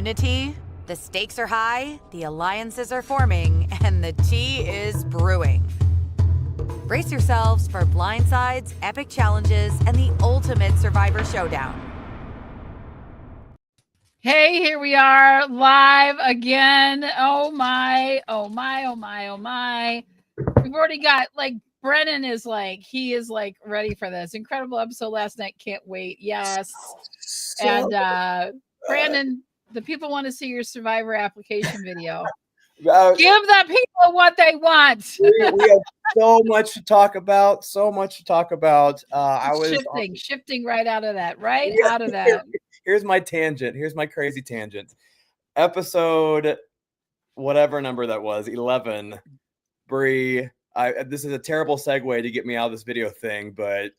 unity. The stakes are high, the alliances are forming, and the tea is brewing. Brace yourselves for blindsides, epic challenges, and the ultimate Survivor Showdown. Hey, here we are live again. Oh my, oh my, oh my, oh my. We've already got Brennan is he is ready for this. Incredible episode last night. Can't wait. Yes. And Brandon, the people want to see your Survivor application video. Give the people what they want. we have so much to talk about. I was shifting right out of that. Out of that. Here's my tangent. Here's my crazy tangent. Episode, whatever number that was, 11. Bree, this is a terrible segue to get me out of this video thing, but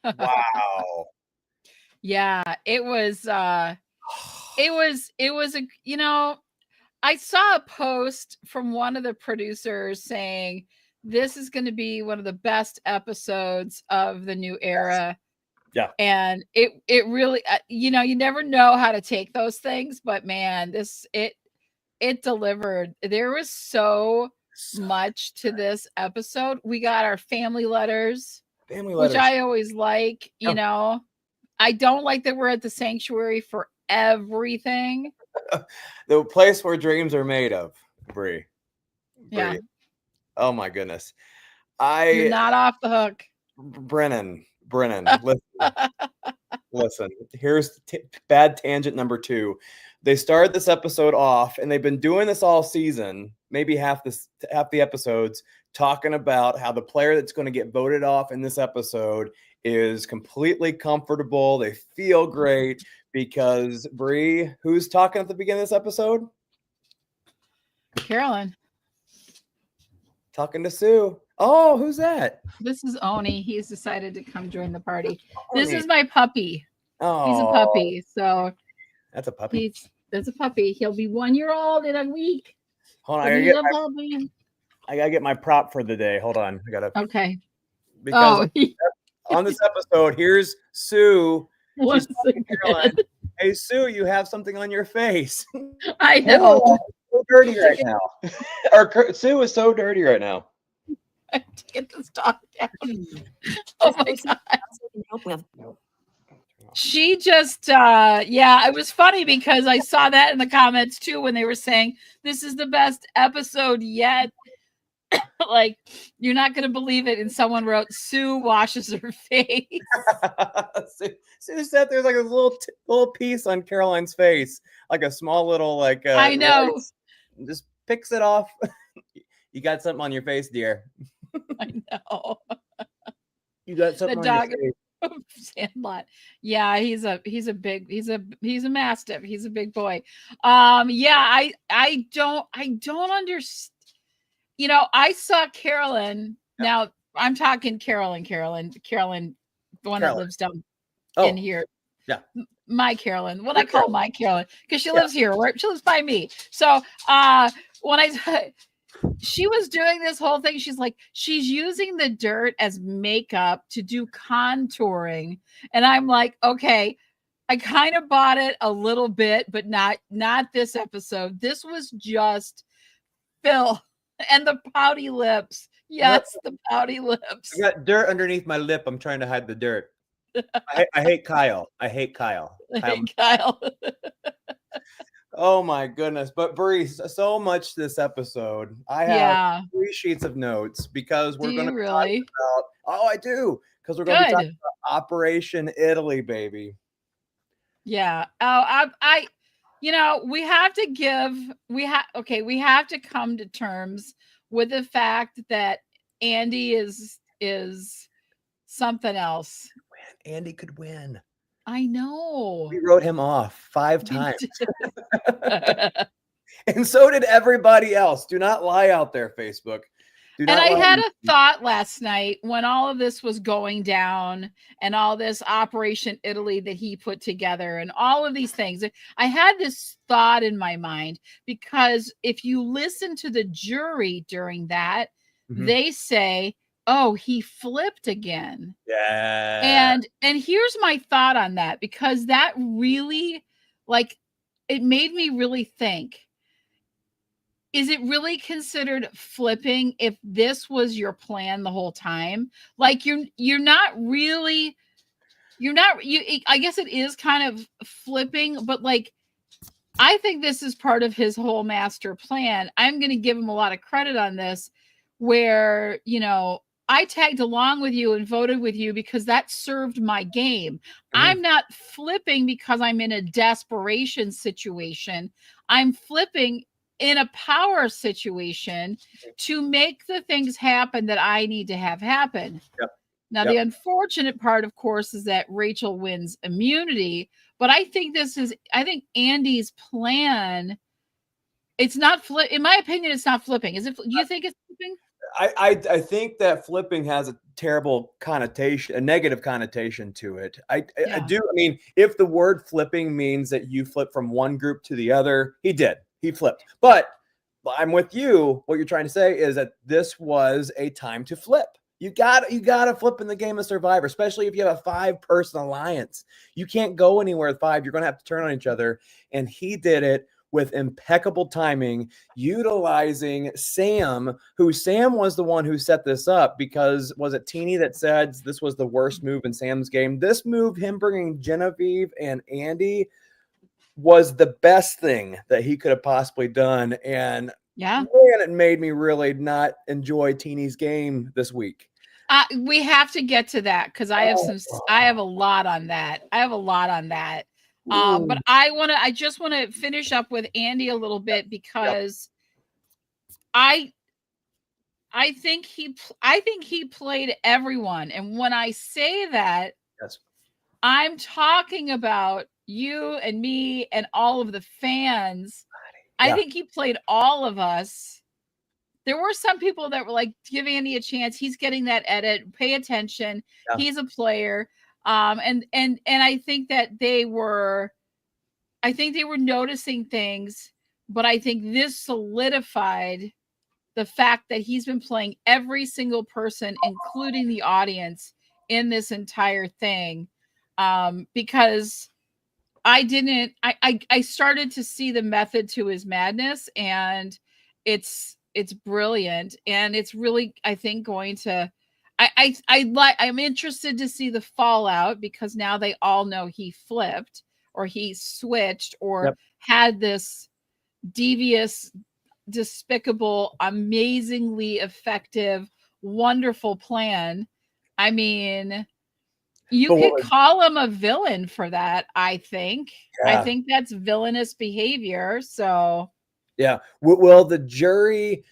wow. Yeah, it was a, I saw a post from one of the producers saying this is going to be one of the best episodes of the new era. Yeah. And it really, you never know how to take those things, but man, it delivered. There was so much to this episode. We got our family letters, which I always like. I don't like that we're at the sanctuary for everything. The place where dreams are made of, Bree. Yeah. Oh my goodness. You're not off the hook. Brennan, listen. Here's bad tangent number 2. They started this episode off, and they've been doing this all season, maybe half the episodes, talking about how the player that's going to get voted off in this episode is completely comfortable. They feel great because Bree, who's talking at the beginning of this episode? Carolyn. Talking to Sue. Oh, who's that? This is Oni. He's decided to come join the party. This is my puppy. Oh, he's a puppy. So that's a puppy. That's a puppy. He'll be 1 year old in a week. Hold on, I gotta get my prop for the day. Hold on, I gotta. Okay. Because on this episode, here's Sue. She's Caroline. Hey Sue, you have something on your face. I know. Oh, so dirty right now. Sue is so dirty right now. I have to get this dog down. Oh my god. She just it was funny because I saw that in the comments too when they were saying this is the best episode yet. You're not gonna believe it, and someone wrote Sue washes her face. Sue said there's a little piece on Caroline's face, like a small little I know. Just picks it off. You got something on your face, dear. I know. You got something on your face. Sandlot. Yeah, he's a mastiff. He's a big boy. I don't understand. I saw Carolyn. Yeah. Now I'm talking Carolyn, the one that lives down in here. Yeah. My Carolyn. What I call my Carolyn, because she lives here, right? She lives by me. So when she was doing this whole thing, she's using the dirt as makeup to do contouring. And I'm like, okay, I kind of bought it a little bit, but not this episode. This was just Phil and the pouty lips. Yes, the pouty lips. I got dirt underneath my lip. I'm trying to hide the dirt. I hate Kyle. I hate Kyle. Oh my goodness. But Bree, so much this episode. I have 3 sheets of notes because we're going to talk about. Oh, I do. Because we're going to be talking about Operation Italy, baby. Yeah. Oh, we have to come to terms with the fact that Andy is something else. Andy could win. I know. We wrote him off 5 times. And so did everybody else. Do not lie out there, Facebook. And I had a thought last night when all of this was going down and all this Operation Italy that he put together and all of these things. I had this thought in my mind because if you listen to the jury during that, they say, oh, he flipped again. Yeah. And here's my thought on that, because that really, it made me really think, is it really considered flipping if this was your plan the whole time? Like you're not really, I guess it is kind of flipping, but like, I think this is part of his whole master plan. I'm going to give him a lot of credit on this, where, I tagged along with you and voted with you because that served my game. I'm not flipping because I'm in a desperation situation. I'm flipping in a power situation to make the things happen that I need to have happen. Yep. Now, the unfortunate part, of course, is that Rachel wins immunity. But I think Andy's plan, it's not in my opinion, it's not flipping. Do you think it's flipping? I think that flipping has a terrible connotation, a negative connotation to it. I do. I mean, if the word flipping means that you flip from one group to the other, he did. He flipped. But I'm with you. What you're trying to say is that this was a time to flip. You got to flip in the game of Survivor, especially if you have a 5-person alliance. You can't go anywhere with 5. You're going to have to turn on each other. And he did it with impeccable timing, utilizing Sam, Sam was the one who set this up, because was it Teeny that said this was the worst move in Sam's game? This move, him bringing Genevieve and Andy, was the best thing that he could have possibly done. And man, it made me really not enjoy Teeny's game this week. We have to get to that because I have a lot on that. But I just want to finish up with Andy a little bit, because I think he played everyone. And when I say that, I'm talking about you and me and all of the fans. I think he played all of us. There were some people that were like, give Andy a chance. He's getting that edit. Pay attention. Yeah. He's a player. And I think that they were noticing things, but I think this solidified the fact that he's been playing every single person, including the audience, in this entire thing. Because I started to see the method to his madness, and it's brilliant, and it's really, I think, going to, I'm interested to see the fallout, because now they all know he flipped, or he switched, or had this devious, despicable, amazingly effective, wonderful plan. I mean, you could call him a villain for that, I think. I think that's villainous behavior. So yeah. Will the jury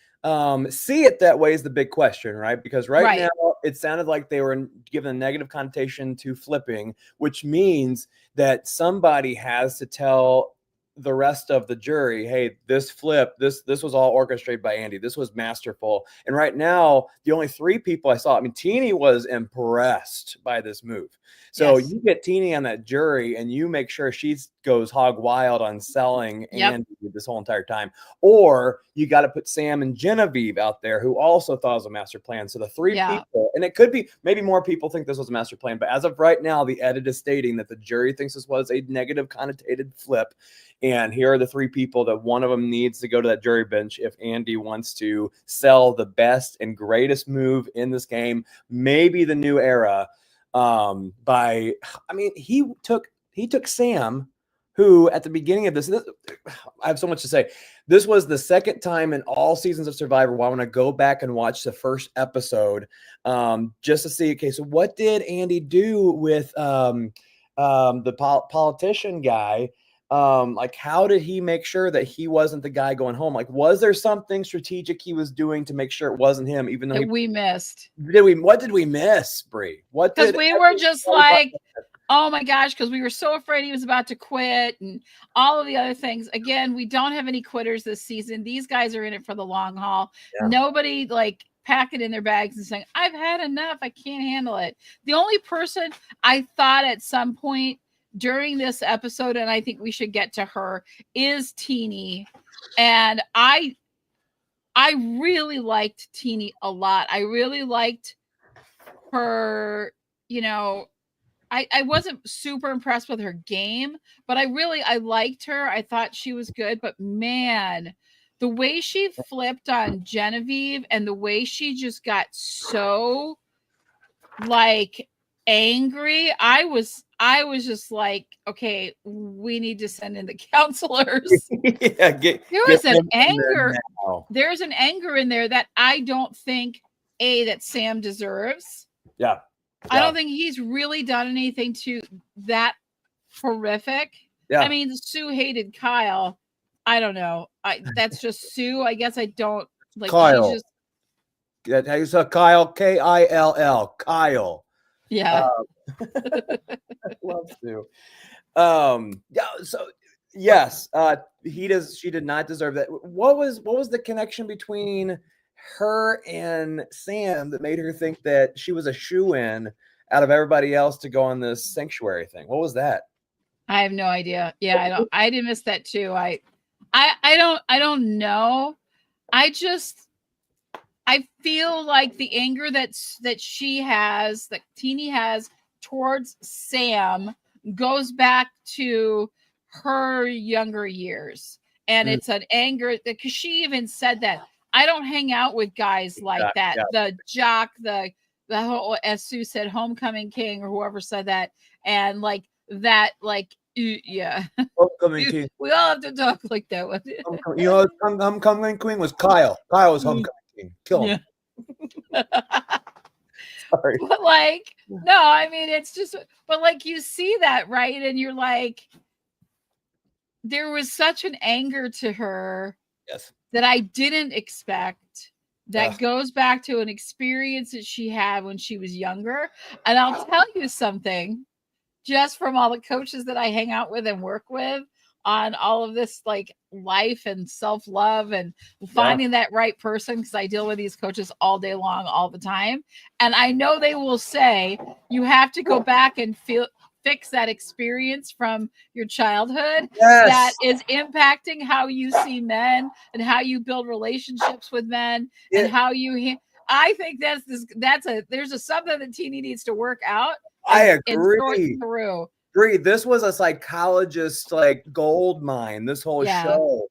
see it that way is the big question, right? Because right now it sounded like they were given a negative connotation to flipping, which means that somebody has to tell the rest of the jury, hey, this flip, this was all orchestrated by Andy. This was masterful. And right now, the only 3 people I saw, I mean, Teeny was impressed by this move. So you get Teeny on that jury, and you make sure she goes hog wild on selling Andy this whole entire time. Or you got to put Sam and Genevieve out there, who also thought it was a master plan. So the 3 people, and it could be maybe more people think this was a master plan, but as of right now, the edit is stating that the jury thinks this was a negative connotated flip. And here are the 3 people that one of them needs to go to that jury bench if Andy wants to sell the best and greatest move in this game, maybe the new era. He took Sam, who at the beginning of this, I have so much to say. This was the second time in all seasons of Survivor where I want to go back and watch the first episode just to see, okay, so what did Andy do with the politician guy? Like, how did he make sure that he wasn't the guy going home? Like, was there something strategic he was doing to make sure it wasn't him, even though we missed? What did we miss, Bree? Because we were just like, oh my gosh, because we were so afraid he was about to quit and all of the other things. Again, we don't have any quitters this season. These guys are in it for the long haul. Nobody like packing in their bags and saying, I've had enough. I can't handle it. The only person I thought at some point during this episode, and I think we should get to her, is Teeny. And I really liked Teeny a lot. I really liked her, I wasn't super impressed with her game, but I liked her. I thought she was good, but man, the way she flipped on Genevieve and the way she just got so like angry, I was just like, okay, we need to send in the counselors. Yeah, There get was an them in there anger. now. There's an anger in there that I don't think that Sam deserves. Yeah. I don't think he's really done anything to that horrific. Yeah. I mean, Sue hated Kyle. I don't know. That's just Sue. I guess I don't like. Kyle. She just. That is a Kyle, Kill, Kyle. Yeah. Love Sue. Yeah. So yes, she did not deserve that. What was the connection between her and Sam that made her think that she was a shoo-in out of everybody else to go on this sanctuary thing? What was that? I have no idea. Yeah, I did miss that too. I don't know. I feel like the anger that she has, that Teeny has towards Sam, goes back to her younger years. And it's an anger because she even said that I don't hang out with guys like that. Yeah. The jock, the whole, as Sue said, homecoming king, or whoever said that, and like that, like yeah. Homecoming king. We all have to talk like that. You know, homecoming queen was Kyle. Kyle was homecoming king. Kill him. Yeah. Sorry. But like, no, I mean, it's just, but like you see that, right? And you're like, there was such an anger to her that I didn't expect. That goes back to an experience that she had when she was younger. And I'll tell you something, just from all the coaches that I hang out with and work with on all of this, like life and self-love and finding that right person, because I deal with these coaches all day long, all the time. And I know they will say you have to go back and fix that experience from your childhood that is impacting how you see men and how you build relationships with men and how you I think there's something that Teeny needs to work out. I agree. This was a psychologist like gold mine, this whole show.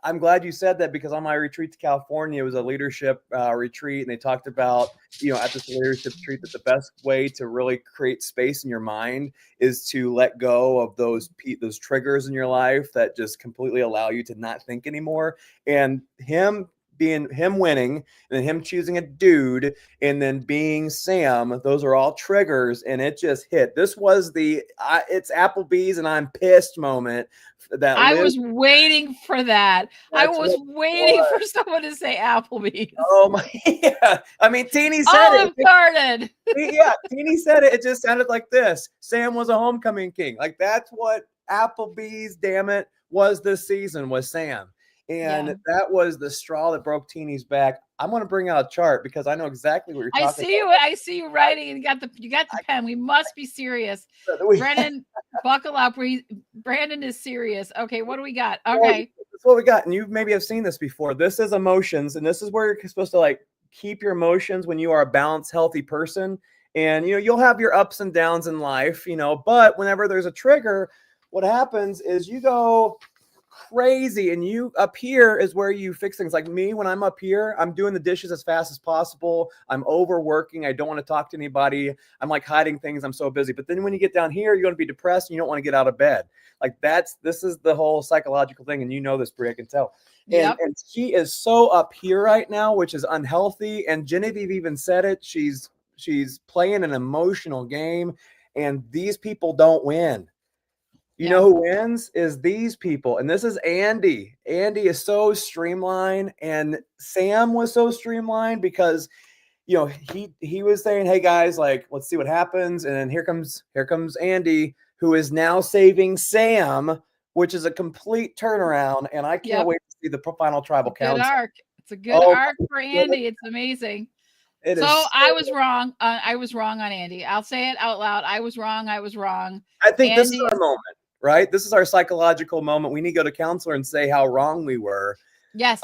I'm glad you said that, because on my retreat to California, it was a leadership retreat, and they talked about, at this leadership retreat, that the best way to really create space in your mind is to let go of those triggers in your life that just completely allow you to not think anymore. And him winning, and then him choosing a dude, and then being Sam, those are all triggers, and it just hit. This was it's Applebee's and I'm pissed moment. That I was waiting for that. I was waiting for someone to say Applebee's. Oh my, yeah. I mean, Teeny said Olive Garden. Yeah, Teeny said it. It just sounded like this. Sam was a homecoming king. Like, that's what Applebee's, damn it, was this season, was Sam. And that was the straw that broke Teeny's back. I'm going to bring out a chart because I know exactly what you're talking about. I see you writing, and you got the pen. We must be serious. Brendan, buckle up. Brandon is serious. Okay, what do we got? Okay. That's what we got. And you maybe have seen this before. This is emotions, and this is where you're supposed to like keep your emotions when you are a balanced, healthy person. And you'll have your ups and downs in life, but whenever there's a trigger, what happens is you go crazy, and you up here is where you fix things. Like me, when I'm up here, I'm doing the dishes as fast as possible. I'm overworking. I don't want to talk to anybody. I'm like hiding things. I'm so busy. But then when you get down here, you're going to be depressed and you don't want to get out of bed. Like this is the whole psychological thing. And you know this, Brie, I can tell. And she is so up here right now, which is unhealthy. And Genevieve even said it. She's playing an emotional game, and these people don't win. You know who wins is these people. And this is Andy. Andy is so streamlined, and Sam was so streamlined because, he was saying, hey guys, like, let's see what happens. And then here comes Andy, who is now saving Sam, which is a complete turnaround. And I can't wait to see the final tribal council. Good arc. It's a good arc for Andy. It's amazing. I was wrong. I was wrong on Andy. I'll say it out loud. I was wrong. I think this is our moment. Right? This is our psychological moment. We need to go to counselor and say how wrong we were. Yes.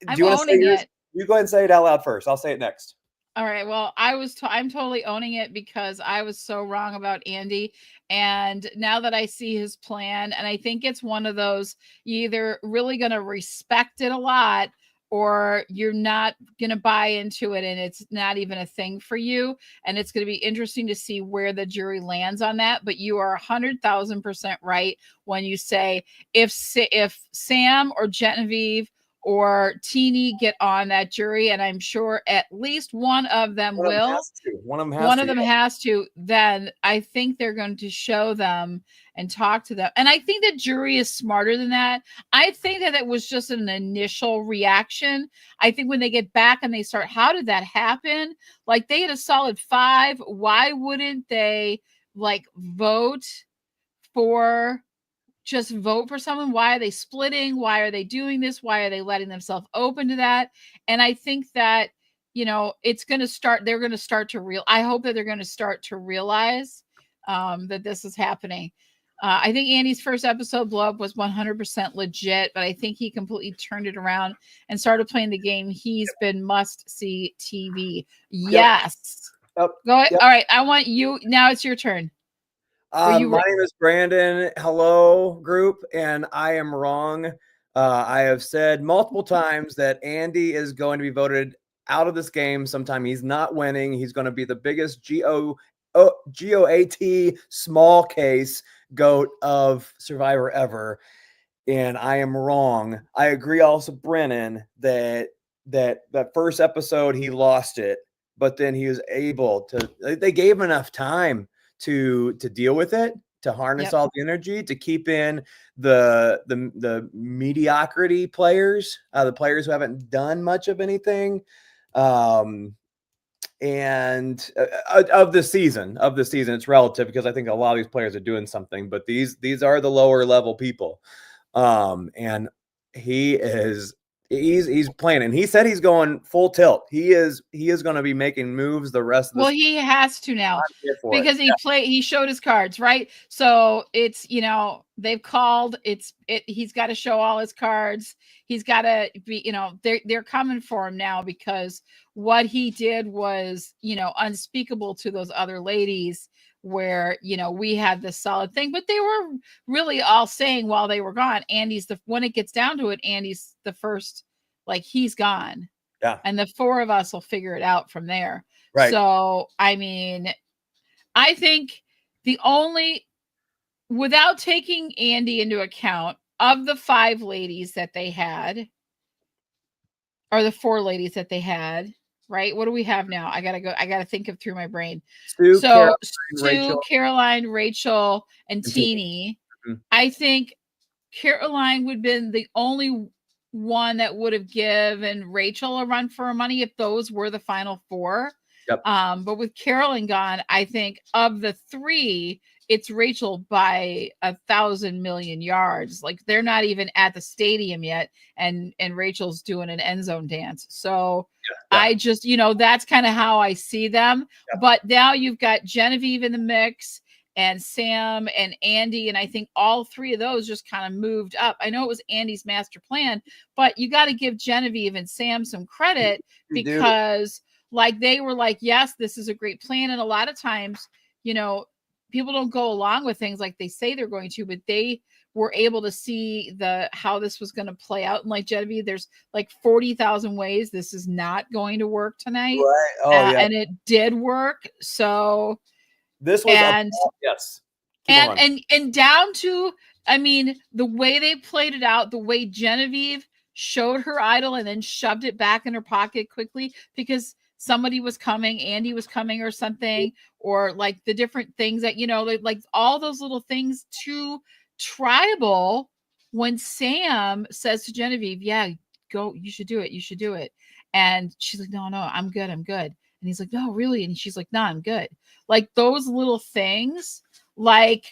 I'm owning it. You go ahead and say it out loud first. I'll say it next. All right. Well, I'm totally owning it because I was so wrong about Andy. And now that I see his plan, and I think it's one of those, you either really going to respect it a lot or you're not going to buy into it and it's not even a thing for you. And it's going to be interesting to see where the jury lands on that. But you are 100,000% right when you say if Sam or Genevieve or Teeny get on that jury, and I'm sure at least one of them One of them will. has to. One of them has One to. of them has to. Then I think they're going to show them and talk to them. And I think the jury is smarter than that. I think that it was just an initial reaction. I think when they get back and they start, how did that happen? Like they had a solid 5. Why wouldn't they like vote for someone? Why are they splitting? Why are they doing this? Why are they letting themselves open to that? And I think that, it's going to start, they're going to start to I hope that they're going to start to realize that this is happening. I think Andy's first episode blow up was 100% legit, but I think he completely turned it around and started playing the game. He's been must see TV. Yes. Yep. Go ahead. Yep. All right. I want you, now it's your turn. My name is Brandon. Hello, group, and I am wrong. I have said multiple times that Andy is going to be voted out of this game sometime. He's not winning. He's going to be the biggest GOAT small case GOAT of Survivor ever, and I am wrong. I agree also, Brennan, that first episode he lost it, but then he was able to. They gave him enough time to deal with it, to harness all the energy, to keep in the mediocrity players, the players who haven't done much of anything, and of the season. It's relative because I think a lot of these players are doing something, but these are the lower level people, and he's playing, and he said he's going full tilt. He is going to be making moves the rest of the he has to now because he showed his cards, right? So it's, they've called he's got to show all his cards. He's got to be, they're coming for him now because what he did was, unspeakable to those other ladies where, we had this solid thing, but they were really all saying while they were gone, when it gets down to it, Andy's the first, like he's gone. Yeah. And the 4 of us will figure it out from there. Right. So, I mean, I think without taking Andy into account, of the 5 ladies that they had, or the 4 ladies that they had, right? What do we have now? I gotta think of through my brain. Stu, Caroline, Rachel, and Teeny. Mm-hmm. I think Caroline would have been the only one that would have given Rachel a run for her money if those were the final 4. Yep. But with Caroline gone, I think of the 3, it's Rachel by 1,000 million yards. Like they're not even at the stadium yet, and Rachel's doing an end zone dance. So I just, that's kind of how I see them. Yeah. But now you've got Genevieve in the mix, and Sam and Andy, and I think all 3 of those just kind of moved up. I know it was Andy's master plan, but you got to give Genevieve and Sam some credit because like they were like, yes, this is a great plan. And a lot of times, people don't go along with things like they say they're going to, but they were able to see how this was going to play out. And like Genevieve, there's like 40,000 ways this is not going to work tonight. Right. Oh, yeah. And it did work. So this was yes. And down to, I mean, the way they played it out, the way Genevieve showed her idol and then shoved it back in her pocket quickly because somebody was coming, Andy was coming or something, or like the different things that, like all those little things too tribal when Sam says to Genevieve, yeah, go, you should do it. And she's like, no, I'm good. And he's like, no, really? And she's like, no, I'm good. Like those little things, like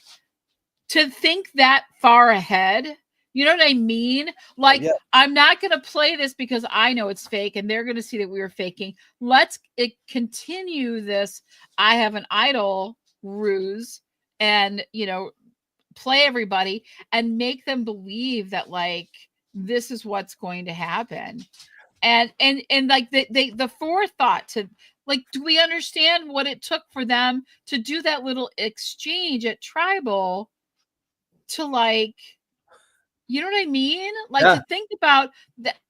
to think that far ahead, you know what I mean? Like, I'm not going to play this because I know it's fake and they're going to see that we were faking. Let's continue this. I have an idol ruse and, play everybody and make them believe that like, this is what's going to happen. And like the forethought to Like, do we understand what it took for them to do that little exchange at Tribal to like, you know what I mean? Like Yeah. to think about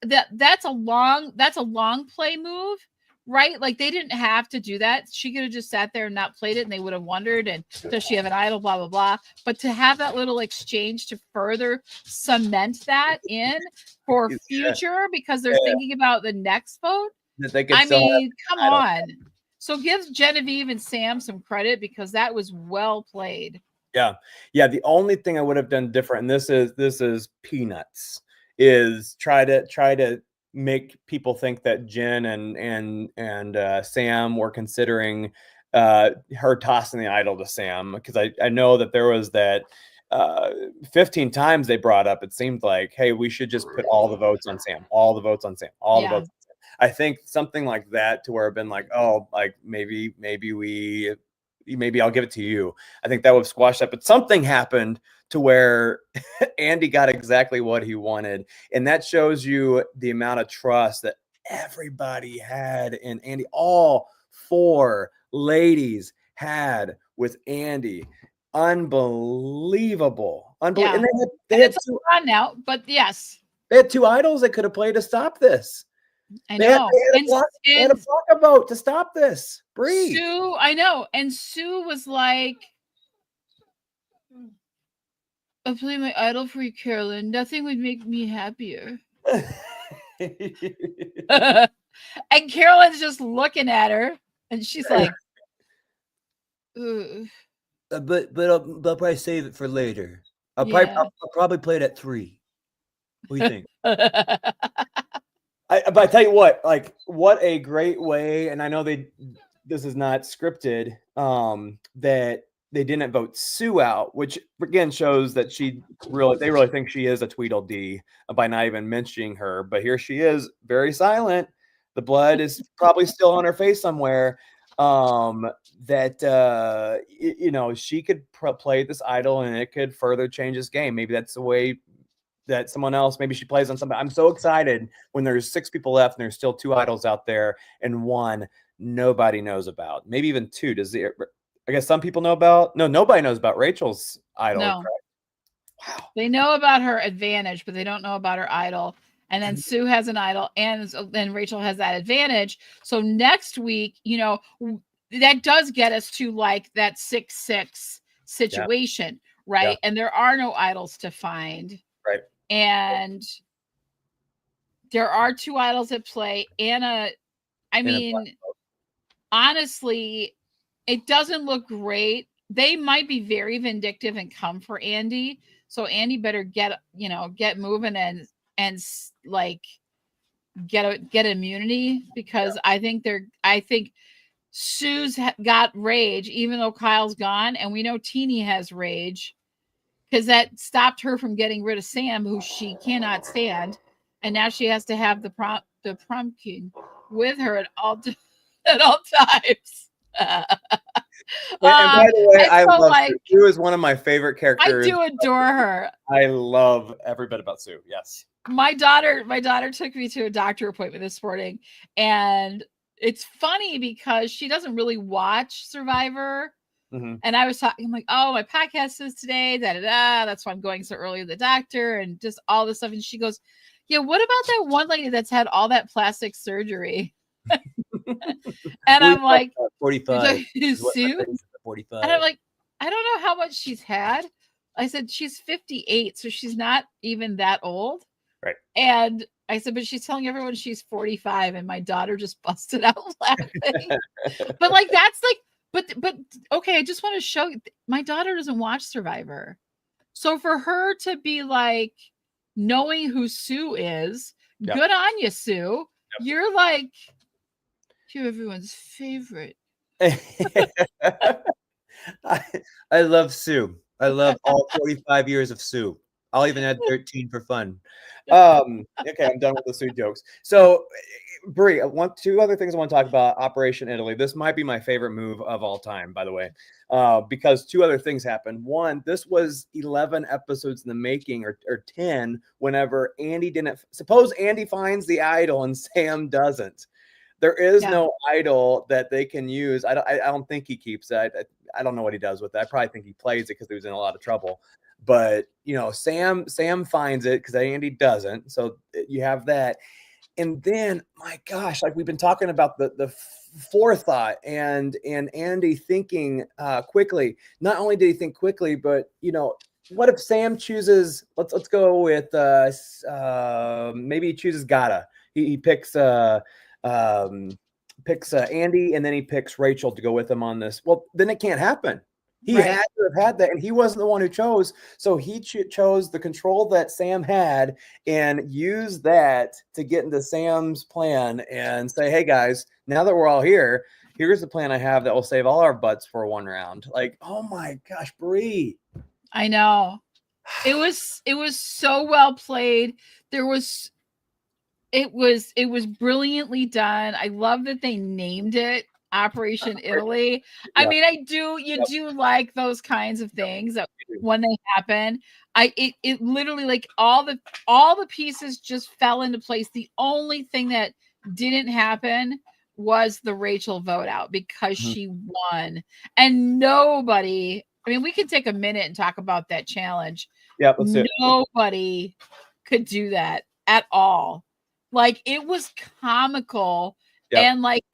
that's a long play move, right? Like they didn't have to do that. She could have just sat there and not played it and they would have wondered, and does she have an idol, blah, blah, blah. But to have that little exchange to further cement that in for future because they're thinking about the next vote. That they could I still mean, come idol. on. So give Genevieve and Sam some credit because that was well played. Yeah. The only thing I would have done different, and this is peanuts, is try to make people think that Jen and Sam were considering her tossing the idol to Sam, because I know that there was that 15 times they brought up, it seemed like, hey, we should just put all the votes on Sam, all the votes on Sam, all the votes on Sam. I think something like that, to where I've been like, oh, like maybe I'll give it to you. I think that would squash that. But something happened to where Andy got exactly what he wanted. And that shows you the amount of trust that everybody had in Andy. All 4 ladies had with Andy. Unbelievable. Yeah. And they had two on now, but yes. They had 2 idols they could have played to stop this. I know. They had a block vote to stop this. Bree. Sue, I know. And Sue was like, I'll play my idol for you, Carolyn. Nothing would make me happier. And Carolyn's just looking at her, and she's like, ugh. But I'll probably save it for later. I'll probably play it at 3. What do you think? But I tell you what, like, what a great way, and I know this is not scripted, that they didn't vote Sue out, which again shows that they really think she is a Tweedledee by not even mentioning her. But here she is, very silent. The blood is probably still on her face somewhere. She could play this idol, and it could further change this game. Maybe that's the way that someone else, maybe she plays on somebody. I'm so excited when there's 6 people left and there's still 2 idols out there, and 1 nobody knows about. Maybe even 2. I guess some people know about. No, nobody knows about Rachel's idol. No. Wow. They know about her advantage, but they don't know about her idol. And then Sue has an idol, and then Rachel has that advantage. So next week, that does get us to like that 6-6 situation, right? Yeah. And there are no idols to find. Right. And there are 2 idols at play. Honestly, it doesn't look great. They might be very vindictive and come for Andy. So Andy better get moving and like get immunity, because I think Sue's got rage, even though Kyle's gone, and we know Teenie has rage, because that stopped her from getting rid of Sam, who she cannot stand, and now she has to have the prom king with her at all times. And by the way, I love Sue. Sue is one of my favorite characters. I do adore her. I love every bit about Sue. Yes. My daughter took me to a doctor appointment this morning, and it's funny because she doesn't really watch Survivor. Mm-hmm. And I was talking, I'm like, oh, my podcast is today, that's why I'm going so early to the doctor, and just all this stuff. And she goes, yeah, what about that one lady that's had all that plastic surgery? And I'm like, 45. Sue? 45. And I'm like, I don't know how much she's had. I said, she's 58, so she's not even that old. Right. And I said, but she's telling everyone she's 45, and my daughter just busted out laughing. But like, that's like, but okay, I just want to show you, my daughter doesn't watch Survivor. So for her to be like, knowing who Sue is, good on you, Sue. Yep. You're like, you're everyone's favorite. I love Sue. I love all 45 years of Sue. I'll even add 13 for fun. Okay, I'm done with the Sue jokes. So, Brie, two other things I want to talk about. Operation Italy. This might be my favorite move of all time, by the way, because 2 other things happened. One, this was 11 episodes in the making, or 10, whenever Andy didn't. Suppose Andy finds the idol and Sam doesn't. There is Yeah. no idol that they can use. I don't think he keeps it. I don't know what he does with it. I probably think he plays it because he was in a lot of trouble. But Sam finds it because Andy doesn't. So you have that. And then, my gosh, like we've been talking about the forethought and Andy thinking quickly. Not only did he think quickly, but what if Sam chooses? Let's go with maybe he chooses Gata. He picks Andy, and then he picks Rachel to go with him on this. Well, then it can't happen. He Right. had to have had that, and he wasn't the one who chose. So he chose the control that Sam had and used that to get into Sam's plan and say, "Hey guys, now that we're all here, here's the plan I have that will save all our butts for one round." Like, oh my gosh, Bree. I know. It was so well played. It was brilliantly done. I love that they named it Operation Italy. I Yeah. mean, you do like those kinds of things that when they happen. It literally, like, all the pieces just fell into place. The only thing that didn't happen was the Rachel vote out because she won. And nobody, I mean, we can take a minute and talk about that challenge. Yeah, let's do it. Nobody could do that at all. Like, it was comical. Yep. And like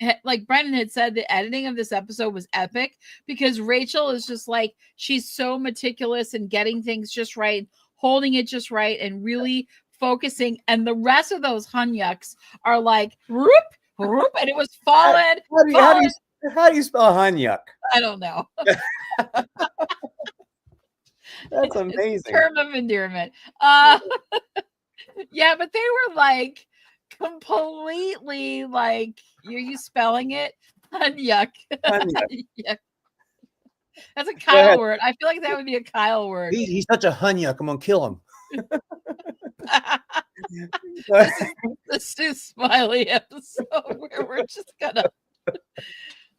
Brendan had said, the editing of this episode was epic because Rachel is just like, she's so meticulous and getting things just right, holding it just right, and really focusing. And the rest of those hunyucks are like, whoop, whoop, and it was falling. How do you spell hunyuk? I don't know. That's amazing. It's a term of endearment. Yeah, but they were like completely like, are you spelling it? Yuck. Hunyuk. Yuck. That's a Kyle word. I feel like that would be a Kyle word. He's such a hunyuk. I'm gonna kill him. This is Smiley episode where we're just gonna.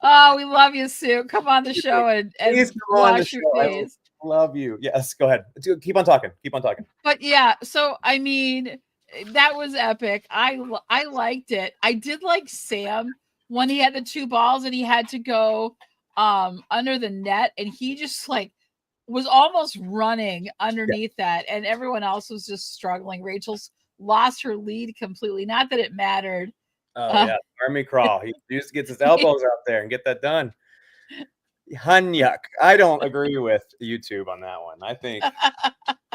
Oh, we love you, Sue. Come on the show and Please come on the wash your show. face. Love you. Yes, go ahead. Keep on talking. But yeah, so I mean, that was epic. I liked it. I did like Sam when he had the two balls and he had to go under the net, and he just like was almost running underneath that, and everyone else was just struggling. Rachel's lost her lead completely. Not that it mattered. Oh yeah, army crawl. He just gets his elbows out there and get that done. Hunyuk. I don't agree with YouTube on that one. I think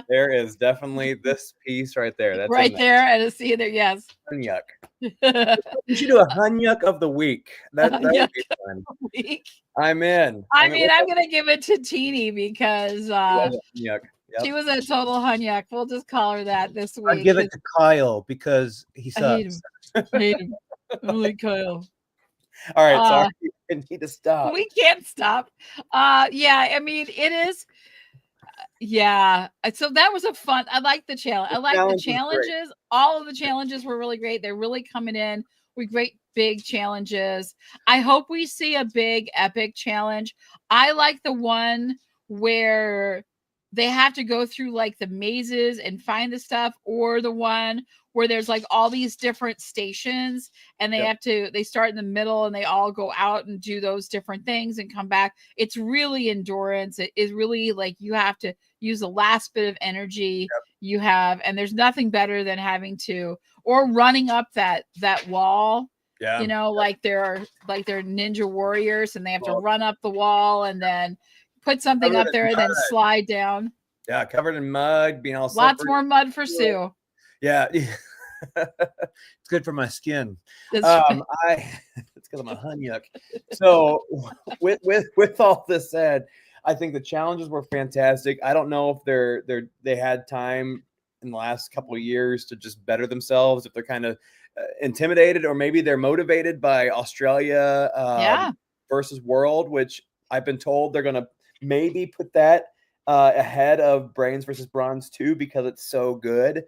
there is definitely this piece right there. That's right there, and it's either yes. Hunyuk. You should do a Hunyuk of the week. That would be fun. Week. I'm in. I'm gonna give it to Teeny because Hunyuk. Yep. She was a total hunyuk. We'll just call her that this week. I'd give it to Kyle because he I hate sucks. him. I hate him. I like Kyle. All right, sorry. I need to stop. We can't stop. Yeah, I mean, it is. Yeah. So that was a fun. I like the challenge. I like the challenges. All of the challenges were really great. They're really coming in with great big challenges. I hope we see a big epic challenge. I like the one where they have to go through like the mazes and find the stuff, or the one where there's like all these different stations and they start in the middle and they all go out and do those different things and come back. It's really endurance. It is really like you have to use the last bit of energy you have, and there's nothing better than having to, or running up that wall. Yeah. You know, like they're ninja warriors and they have to run up the wall and then put something up there and then slide down. Yeah, covered in mud, being all lots more mud for Sue. Yeah. It's good for my skin. It's because I'm a hunyuk. So with all this said, I think the challenges were fantastic. I don't know if they had time in the last couple of years to just better themselves, if they're kind of intimidated, or maybe they're motivated by Australia versus World, which I've been told they're going to maybe put that ahead of Brains versus Bronze 2 because it's so good.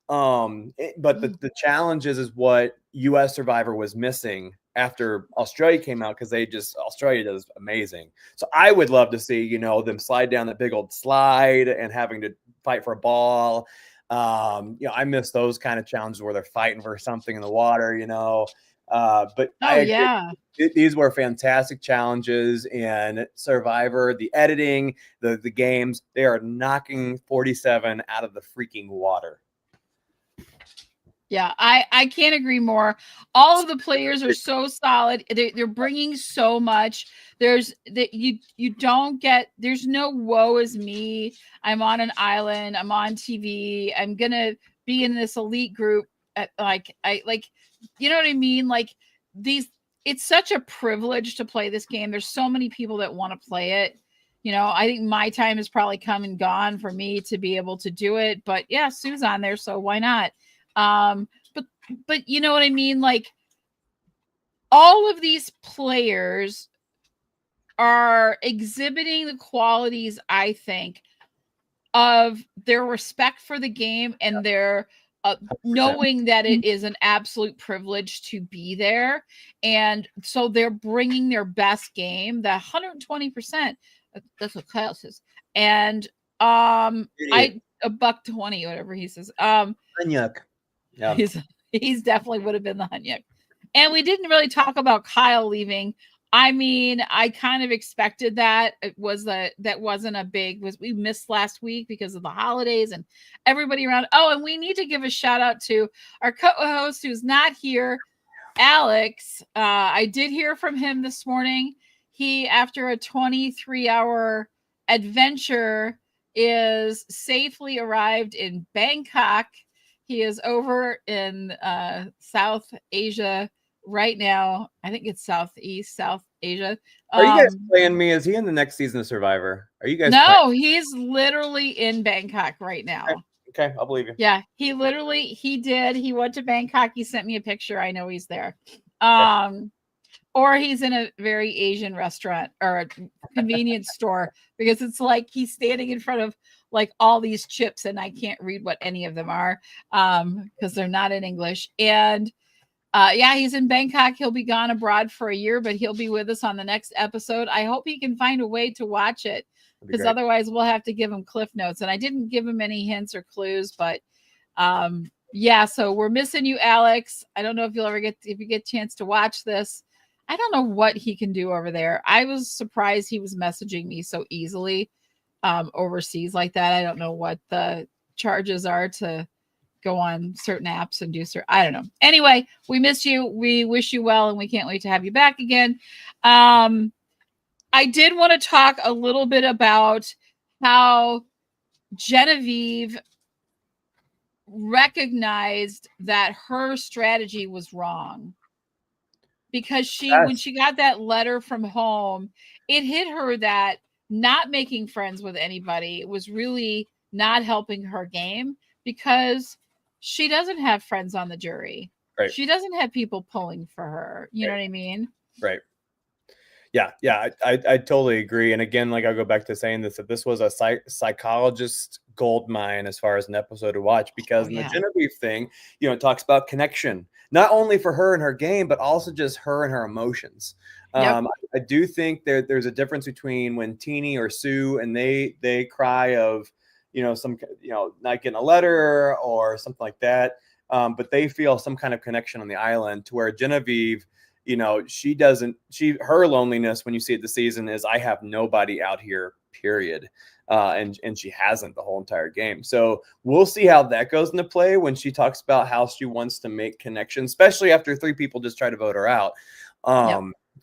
But the challenges is what US Survivor was missing after Australia came out, because Australia does amazing. So I would love to see, them slide down that big old slide and having to fight for a ball. I miss those kind of challenges where they're fighting for something in the water, But Oh, I agree. yeah. These were fantastic challenges, and Survivor, the editing, the games, they are knocking 47 out of the freaking water. Yeah, I can't agree more. All of the players are so solid. They're bringing so much. There's that you don't get. There's no woe is me. I'm on an island. I'm on TV. I'm gonna be in this elite group. You know what I mean? Like these. It's such a privilege to play this game. There's so many people that want to play it. You know, I think my time has probably come and gone for me to be able to do it. But yeah, Sue's on there, so why not? But you know what I mean? Like all of these players are exhibiting the qualities, I think, of their respect for the game and their knowing that it is an absolute privilege to be there. And so they're bringing their best game, the 120%. That's what Kyle says. And a $1.20, whatever he says. Yuck. Yeah. He's definitely would have been the Hunyuk. And we didn't really talk about Kyle leaving. I mean, I kind of expected that. It was that wasn't a big we missed last week because of the holidays and everybody around. Oh, and we need to give a shout out to our co-host who's not here, Alex. I did hear from him this morning. He, after a 23-hour adventure, is safely arrived in Bangkok. He is over in South Asia right now. I think it's South Asia. Are you guys playing me? Is he in the next season of Survivor? Are you guys? No, he's literally in Bangkok right now. Okay, I'll believe you. Yeah, he did. He went to Bangkok. He sent me a picture. I know he's there. Or he's in a very Asian restaurant or a convenience store, because it's like he's standing in front of like all these chips and I can't read what any of them are because they're not in English. And yeah, he's in Bangkok. He'll be gone abroad for a year, but he'll be with us on the next episode. I hope he can find a way to watch it, because otherwise we'll have to give him cliff notes. And I didn't give him any hints or clues, but yeah, so we're missing you, Alex. I don't know if if you get a chance to watch this. I don't know what he can do over there. I was surprised he was messaging me so easily overseas like that. I don't know what the charges are to go on certain apps and do certain, I don't know. Anyway, we miss you. We wish you well, and we can't wait to have you back again. I did want to talk a little bit about how Genevieve recognized that her strategy was wrong. Because when she got that letter from home, it hit her that not making friends with anybody was really not helping her game, because she doesn't have friends on the jury. Right. She doesn't have people pulling for her. You know what I mean? Right. Yeah. I totally agree. And again, like I'll go back to saying this, that this was a psychologist gold mine as far as an episode to watch, because in the Genevieve thing, you know, it talks about connection, not only for her and her game, but also just her and her emotions. I do think there's a difference between when Teeny or Sue and they cry of, you know, not getting a letter or something like that. But they feel some kind of connection on the island, to where Genevieve, you know, her loneliness when you see it this season is, I have nobody out here, period. And she hasn't the whole entire game. So we'll see how that goes into play when she talks about how she wants to make connections, especially after 3 people just try to vote her out.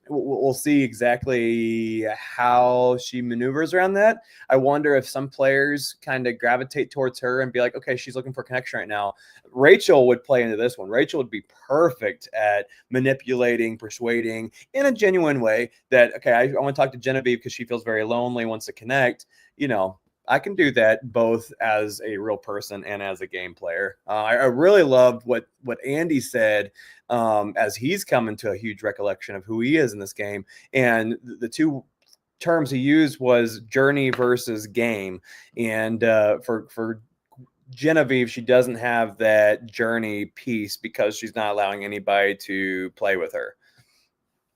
We'll see exactly how she maneuvers around that. I wonder if some players kind of gravitate towards her and be like, okay, she's looking for connection right now. Rachel would play into this one. Rachel would be perfect at manipulating, persuading in a genuine way that, okay, I want to talk to Genevieve because she feels very lonely, wants to connect. You know, I can do that both as a real person and as a game player. I really loved what Andy said as he's coming to a huge recollection of who he is in this game. And the 2 terms he used was journey versus game. And for Genevieve, she doesn't have that journey piece because she's not allowing anybody to play with her.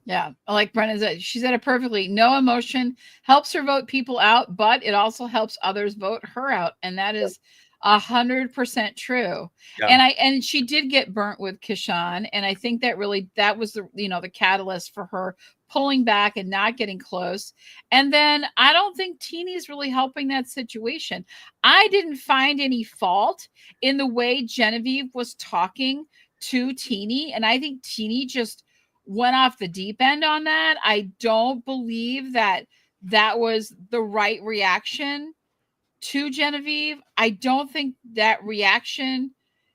Yeah, like Brennan said, she said it perfectly. No emotion helps her vote people out, but it also helps others vote her out. And that is 100% true. Yeah. And she did get burnt with Kishan, and I think that was the the catalyst for her pulling back and not getting close. And then I don't think Teeny's really helping that situation. I didn't find any fault in the way Genevieve was talking to Teeny, and I think Teeny just went off the deep end on that. I don't believe that was the right reaction to Genevieve. I don't think that reaction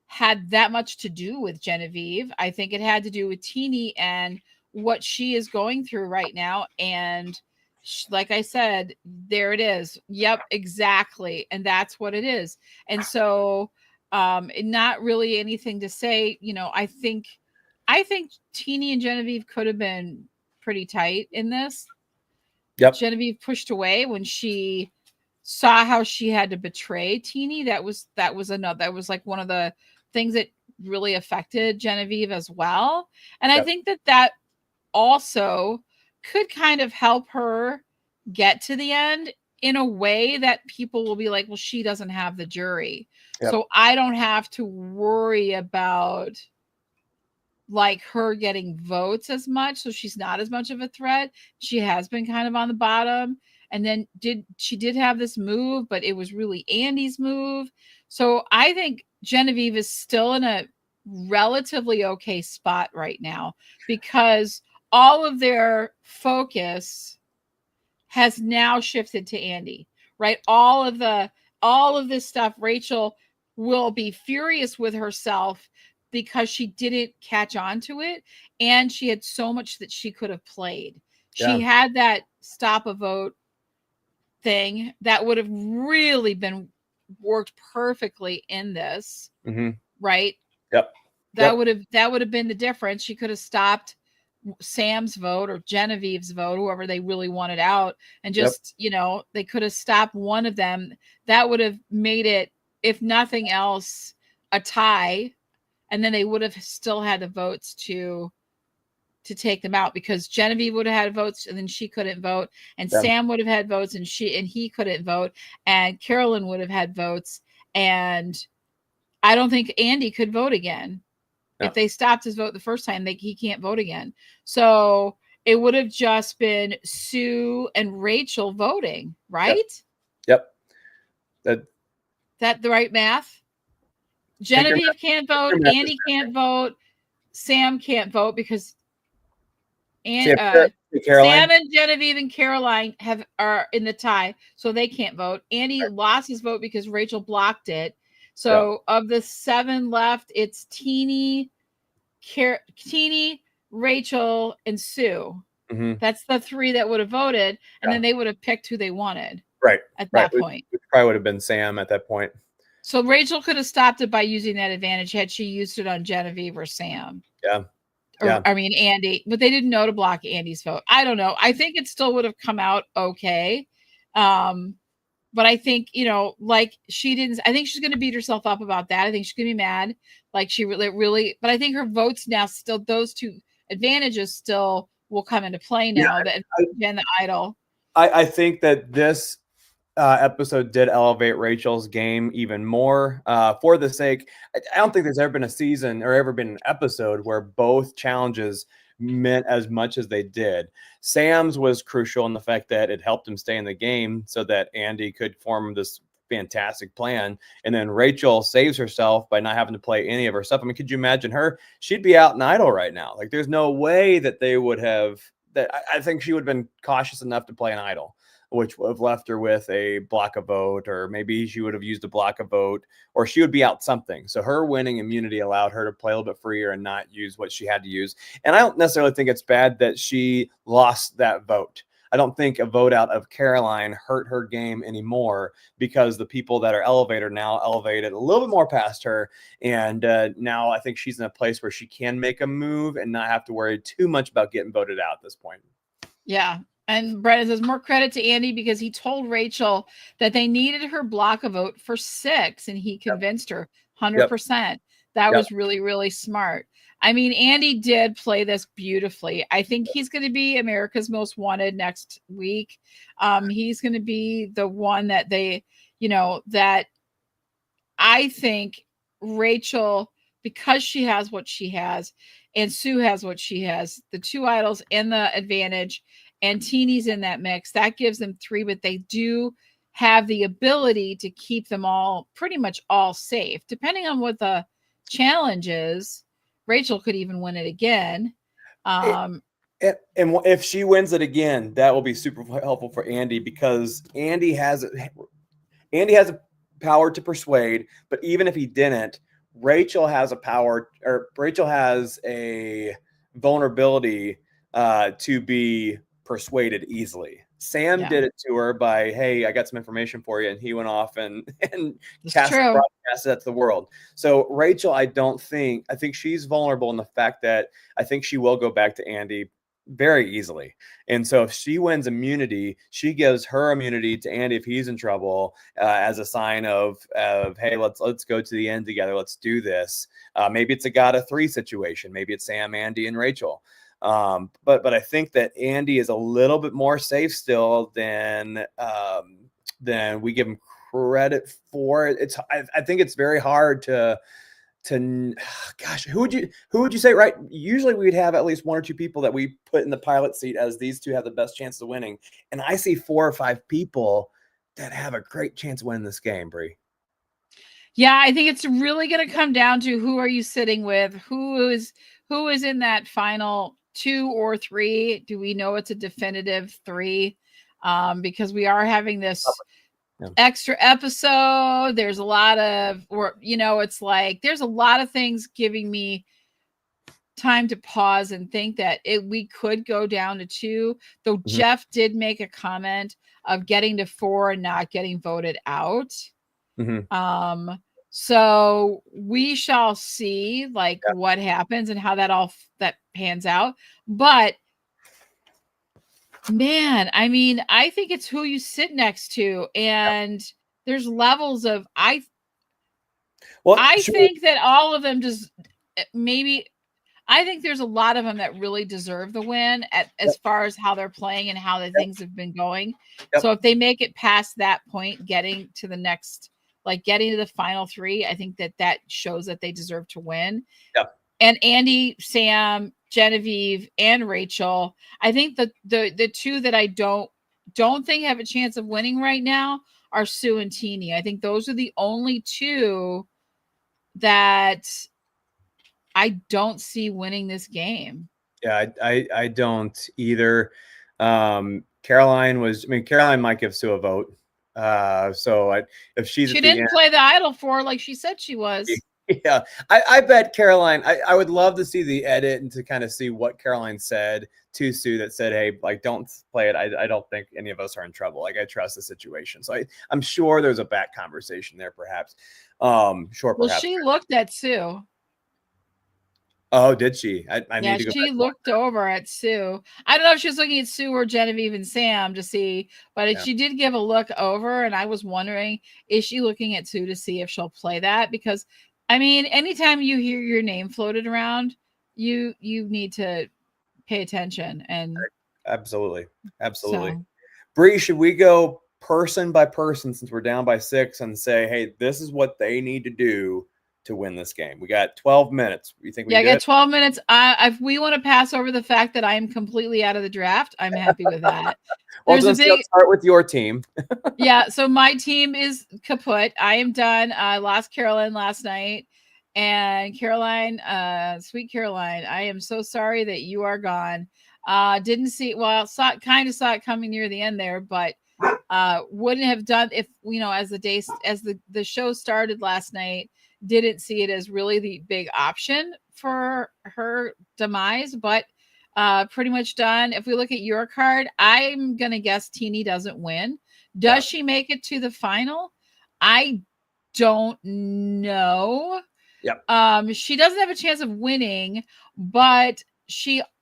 had that much to do with Genevieve. I think it had to do with Teeny and what she is going through right now. And like I said, there it is. Yep, exactly. And that's what it is. And so not really anything to say. I think Teeny and Genevieve could have been pretty tight in this. Yep. Genevieve pushed away when she saw how she had to betray Teeny. That was like one of the things that really affected Genevieve as well. And I think that also could kind of help her get to the end in a way that people will be like, well, she doesn't have the jury. Yep. So I don't have to worry about like her getting votes as much. So she's not as much of a threat. She has been kind of on the bottom. And then she did have this move, but it was really Andy's move. So I think Genevieve is still in a relatively okay spot right now because all of their focus has now shifted to Andy, right? All of this stuff, Rachel will be furious with herself because she didn't catch on to it. And she had so much that she could have played. Yeah. She had that stop a vote thing that would have really been worked perfectly in this, right? Yep. That would have been the difference. She could have stopped Sam's vote or Genevieve's vote, whoever they really wanted out, and just they could have stopped one of them. That would have made it, if nothing else, a tie, and then they would have still had the votes to take them out because Genevieve would have had votes and then she couldn't vote, and Sam would have had votes and he couldn't vote, and Carolyn would have had votes, and I don't think Andy could vote again. No. If they stopped his vote the first time, he can't vote again. So it would have just been Sue and Rachel voting, right? Yep. That the right math? Genevieve can't vote, Andy can't vote, Sam can't vote because Sam and Genevieve and Caroline are in the tie, so they can't vote. Andy lost his vote because Rachel blocked it. So of the 7 left, it's Teeny, Rachel, and Sue. That's the 3 that would have voted, and then they would have picked who they wanted. Right. At that point. It probably would have been Sam at that point. So Rachel could have stopped it by using that advantage had she used it on Genevieve or Sam. Yeah. I mean, Andy, but they didn't know to block Andy's vote. I don't know. I think it still would have come out okay. But I think, like she didn't, I think she's going to beat herself up about that. I think she's going to be mad. Like she really, but I think her votes now still, those 2 advantages still will come into play now that and the idol. I think that this episode did elevate Rachel's game even more for the sake. I don't think there's ever been a season or ever been an episode where both challenges meant as much as they did. Sam's was crucial in the fact that it helped him stay in the game so that Andy could form this fantastic plan. And then Rachel saves herself by not having to play any of her stuff. I mean, could you imagine her? She'd be out in idle right now. Like there's no way that they would have that. I think she would have been cautious enough to play an idol, which would have left her with a block a vote, or maybe she would have used a block a vote, or she would be out something. So her winning immunity allowed her to play a little bit freer and not use what she had to use. And I don't necessarily think it's bad that she lost that vote. I don't think a vote out of Caroline hurt her game anymore because the people that are elevated now elevated a little bit more past her. And now I think she's in a place where she can make a move and not have to worry too much about getting voted out at this point. Yeah. And Brennan says more credit to Andy because he told Rachel that they needed her block a vote for 6 and he convinced her 100%. That was really, really smart. I mean, Andy did play this beautifully. I think he's going to be America's Most Wanted next week. He's going to be the one that they, that I think Rachel, because she has what she has, and Sue has what she has, the two idols and the advantage, and Teeny's in that mix, that gives them 3, but they do have the ability to keep them all pretty much all safe. Depending on what the challenge is, Rachel could even win it again. And if she wins it again, that will be super helpful for Andy, because Andy has a power to persuade, but even if he didn't, Rachel has a vulnerability to be persuaded easily. Sam did it to her by, hey, I got some information for you, and he went off and cast that to the world. So Rachel, I think she's vulnerable in the fact that I think she will go back to Andy very easily. And so if she wins immunity, she gives her immunity to Andy if he's in trouble, as a sign of hey, let's go to the end together. Let's do this. Maybe it's a God of 3 situation. Maybe it's Sam, Andy, and Rachel. But I think that Andy is a little bit more safe still than we give him credit for. I think it's very hard to gosh, who would you say, right? Usually we'd have at least 1 or 2 people that we put in the pilot seat as these two have the best chance of winning. And I see 4 or 5 people that have a great chance of winning this game, Brie. Yeah, I think it's really going to come down to who are you sitting with? Who is in that final 2 or 3? Do we know it's a definitive 3? Because we are having this extra episode. There's a lot of, it's like there's a lot of things giving me time to pause and think that we could go down to 2, though. Jeff did make a comment of getting to 4 and not getting voted out. So we shall see what happens and how that pans out. But man, I mean, I think it's who you sit next to, and there's levels of I think that all of them just maybe. I think there's a lot of them that really deserve the win as far as how they're playing and how the things have been going. So if they make it past that point, getting to the next, getting to the final 3, I think that shows that they deserve to win. And Andy, Sam, Genevieve, and Rachel, I think the 2 that I don't think have a chance of winning right now are Sue and Teeny. I think those are the only 2 that I don't see winning this game. Yeah, I don't either. Caroline might give Sue a vote. So if she didn't play the idol for like she said she was. Yeah, I bet Caroline. I would love to see the edit and to kind of see what Caroline said to Sue that said, hey, don't play it. I don't think any of us are in trouble. I trust the situation. So I'm sure there's a back conversation there, perhaps. Sure. Well, she looked at Sue. Oh, did she? I need to go. She looked over at Sue. I don't know if she was looking at Sue or Genevieve and Sam to see, but she did give a look over, and I was wondering, is she looking at Sue to see if she'll play that? Because, I mean, anytime you hear your name floated around, you need to pay attention. And absolutely. So. Bree, should we go person by person since we're down by 6 and say, hey, this is what they need to do to win this game? We got 12 minutes. You think I got 12 minutes. If we want to pass over the fact that I am completely out of the draft, I'm happy with that. Well, let's start with your team. Yeah, so my team is kaput. I am done. I lost Caroline last night. And Caroline, sweet Caroline, I am so sorry that you are gone. Didn't see, saw it coming near the end there, but wouldn't have done if, as the show started last night, didn't see it as really the big option for her demise, but pretty much done. If we look at your card, I'm going to guess Teeny doesn't win. Does she make it to the final? I don't know. Yep. She doesn't have a chance of winning, but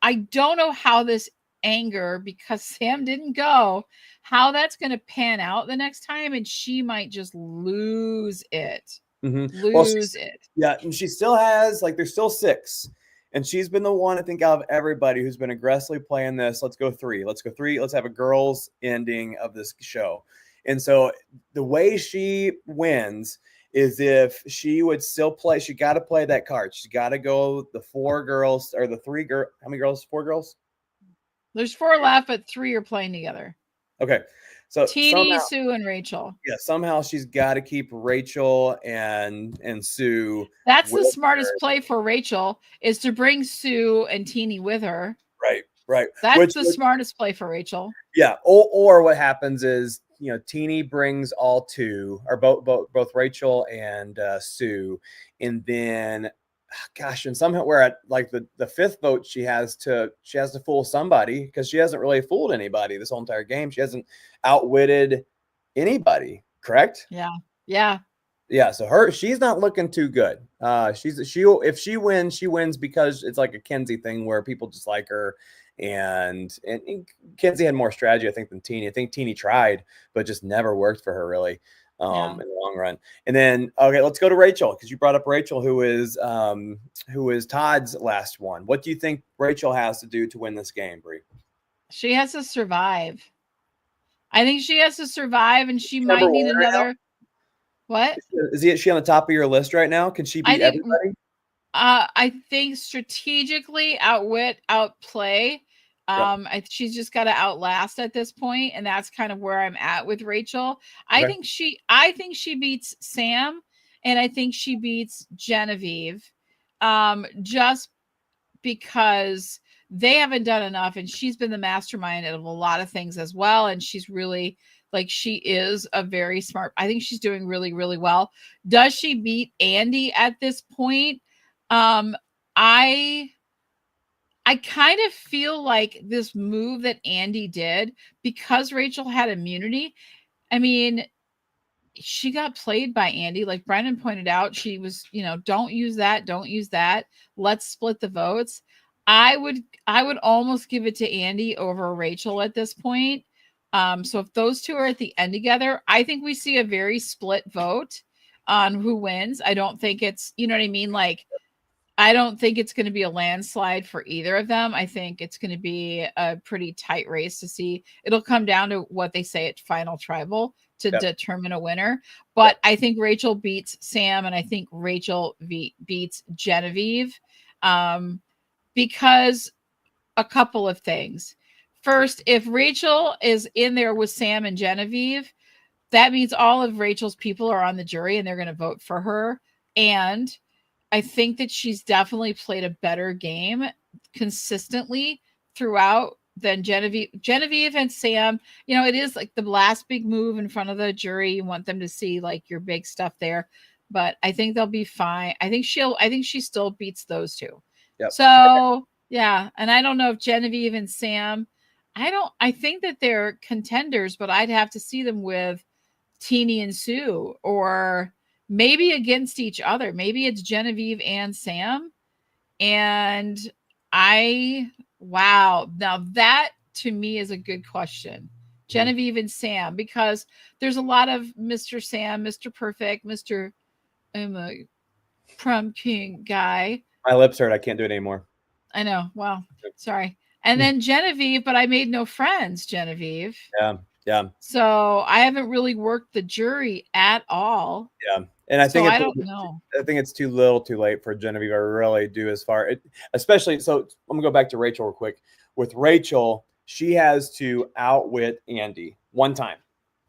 I don't know how this anger, because Sam didn't go, how that's going to pan out the next time, and she might just lose it. Lose it. Yeah, and she still has, there's still 6. And she's been the one, I think, out of everybody who's been aggressively playing this. Let's go 3. Let's have a girls ending of this show. And so the way she wins is if she would still play. She got to play that card. She's got to go the 4 girls or the 3 girl. How many girls? 4 girls. There's 4 left, but 3 are playing together. Okay, so Teeny, somehow, Sue, and Rachel. yeah, somehow she's got to keep Rachel and Sue. That's the with smartest her. play for Rachel, is to bring Sue and Teeny with her. Right. That's the smartest play for Rachel. Yeah. Or what happens is, Teeny brings all 2, or both Rachel and Sue, and then, gosh, and somehow we're at like the 5th vote. She has to fool somebody, because she hasn't really fooled anybody this whole entire game. She hasn't outwitted anybody. Correct? Yeah. So she's not looking too good. If she wins because it's like a Kenzie thing where people just like her, and Kenzie had more strategy, I think, than Teeny. I think Teeny tried, but just never worked for her really in the long run. And then, okay, let's go to Rachel, because you brought up Rachel, who is Todd's last one. What do you think Rachel has to do to win this game, Brie? She has to survive. I think she has to survive, and she might need another. What? Is she on the top of your list right now? Can she beat everybody? I think strategically outplay. She's just got to outlast at this point, and that's kind of where I'm at with Rachel. I think she beats Sam, and I think she beats Genevieve, just because they haven't done enough, and she's been the mastermind of a lot of things as well, and she's really, like, she is a very smart. I think she's doing really, really well. Does she beat Andy at this point? I kind of feel like this move that Andy did, because Rachel had immunity. I mean, she got played by Andy. Like Brendan pointed out, she was, don't use that. Let's split the votes. I would almost give it to Andy over Rachel at this point. So if those 2 are at the end together, I think we see a very split vote on who wins. I don't think it's, you know what I mean? Like, I don't think it's going to be a landslide for either of them. I think it's going to be a pretty tight race to see. It'll come down to what they say at Final Tribal to determine a winner. But I think Rachel beats Sam, and I think Rachel beats Genevieve, because a couple of things. First, if Rachel is in there with Sam and Genevieve, that means all of Rachel's people are on the jury, and they're going to vote for her. And I think that she's definitely played a better game consistently throughout than Genevieve. Genevieve and Sam, it is like the last big move in front of the jury. You want them to see like your big stuff there, but I think they'll be fine. I think she still beats those 2. Yep. So yeah. And I don't know if Genevieve and Sam, I think that they're contenders, but I'd have to see them with Teeny and Sue, or maybe against each other. Maybe it's Genevieve and Sam. And wow. Now that to me is a good question. Genevieve and Sam, because there's a lot of Mr. Sam, Mr. Perfect, Mr. I'm a prom king guy. My lips hurt. I can't do it anymore. I know. Well, sorry. And then Genevieve, but I made no friends, Genevieve. Yeah. So I haven't really worked the jury at all. Yeah. And I think I don't know. I think it's too little, too late for Genevieve. I really do, especially. So I'm gonna go back to Rachel real quick. With Rachel, she has to outwit Andy one time.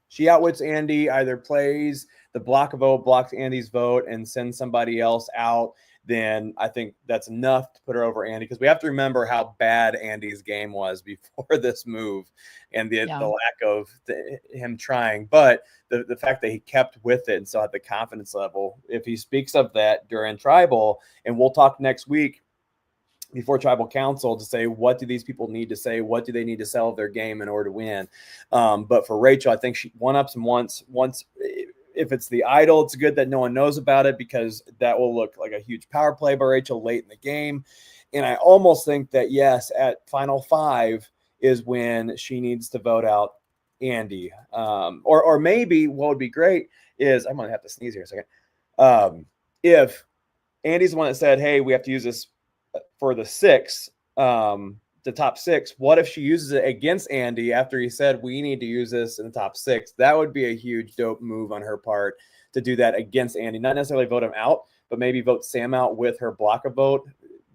She outwits Andy, either plays the block a vote, blocks Andy's vote, and sends somebody else out. Then I think that's enough to put her over Andy, because we have to remember how bad Andy's game was before this move, and the lack of him trying. But the fact that he kept with it and still had the confidence level, if he speaks of that during Tribal, and we'll talk next week before Tribal Council to say, what do these people need to say? What do they need to sell of their game in order to win? But for Rachel, I think she one-ups him once. If it's the idol, it's good that no one knows about it, because that will look like a huge power play by Rachel late in the game. And I almost think that, yes, at Final 5 is when she needs to vote out Andy. Or maybe what would be great is, I'm going to have to sneeze here a second. If Andy's the one that said, hey, we have to use this for the 6, the top 6, what if she uses it against Andy after he said we need to use this in the top 6? That would be a huge dope move on her part to do that against Andy. Not necessarily vote him out, but maybe vote Sam out with her block of vote.